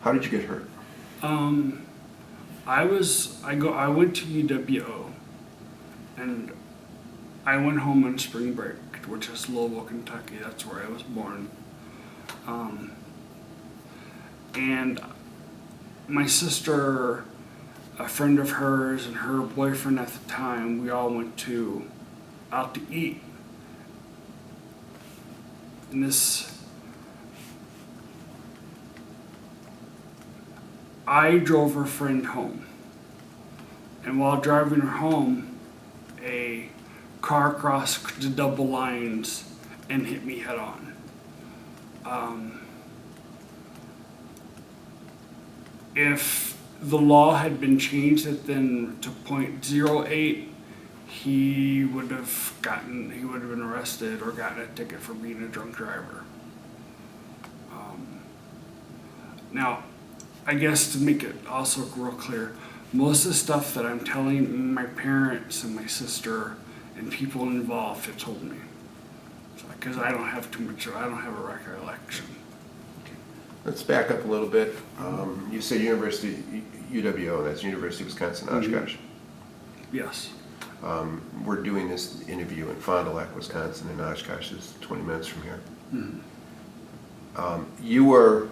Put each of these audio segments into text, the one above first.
How did you get hurt? I went to UWO, and I went home on spring break, which is Louisville, Kentucky. That's where I was born. And my sister, a friend of hers, and her boyfriend at the time, we all went out to eat. And I drove her friend home. And while driving her home, a car crossed the double lines and hit me head on. If the law had been changed then to .08, he would have been arrested or gotten a ticket for being a drunk driver. Now, I guess to make it also real clear, most of the stuff that I'm telling my parents and my sister and people involved have told me, because I don't have a recollection. Let's back up a little bit. You say UWO, that's University of Wisconsin Oshkosh. Yes. We're doing this interview in Fond du Lac, Wisconsin, and Oshkosh is 20 minutes from here. You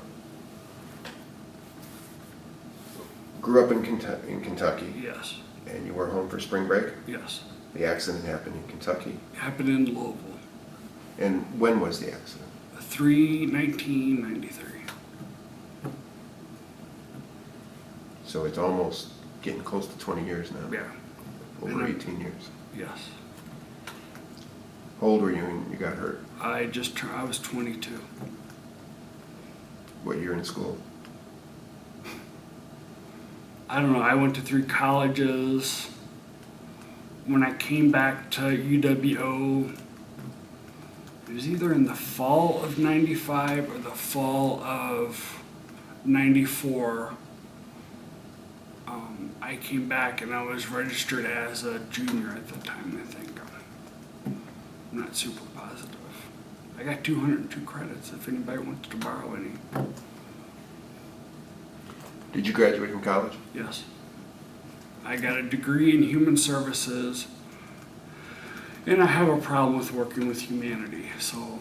grew up in Kentucky. Yes. And you were home for spring break? Yes. The accident happened in Kentucky? It happened in Louisville. And when was the accident? 1993. So it's almost getting close to 20 years now. Yeah. Over 18 years. Yes. How old were you when you got hurt? I was 22. What year in school? I don't know. I went to 3 colleges. When I came back to UWO, it was either in the fall of 95 or the fall of 94. I came back and I was registered as a junior at the time, I think. I'm not super positive. I got 202 credits if anybody wants to borrow any. Did you graduate from college? Yes. I got a degree in human services, and I have a problem with working with humanity, so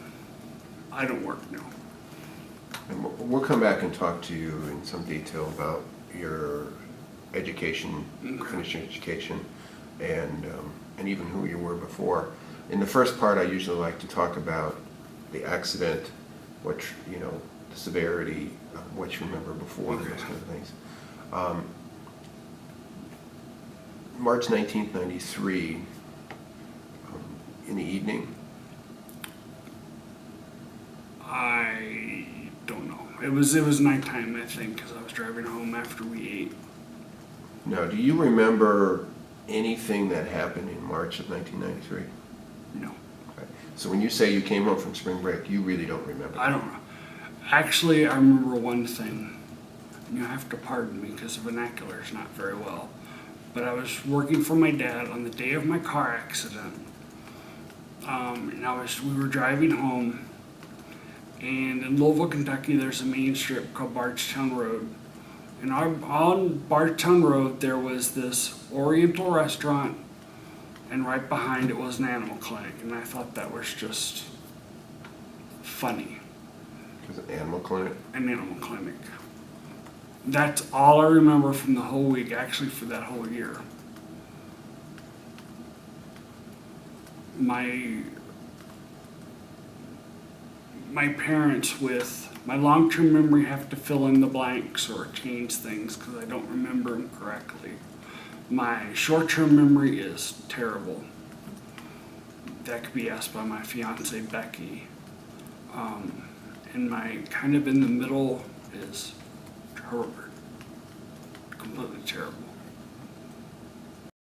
I don't work now. And we'll come back and talk to you in some detail about your education, finishing education, and even who you were before. In the first part, I usually like to talk about the accident, the severity, what you remember before, those kind of things. March 19th, 93, in the evening. I don't know. It was nighttime, I think, because I was driving home after we ate. Now, do you remember anything that happened in March of 1993? No. Okay. So when you say you came home from spring break, you really don't remember? I don't know. Actually, I remember one thing. You have to pardon me because the vernacular is not very well. But I was working for my dad on the day of my car accident. And we were driving home. And in Louisville, Kentucky, there's a main strip called Bardstown Road. And on Bardstown Road, there was this Oriental restaurant, and right behind it was an animal clinic. And I thought that was just funny. Was it an animal clinic? An animal clinic. That's all I remember from the whole week, actually for that whole year. My parents, with my long-term memory, have to fill in the blanks or change things because I don't remember them correctly. My short-term memory is terrible. That could be asked by my fiance Becky. And my kind of in the middle is horrible, completely terrible.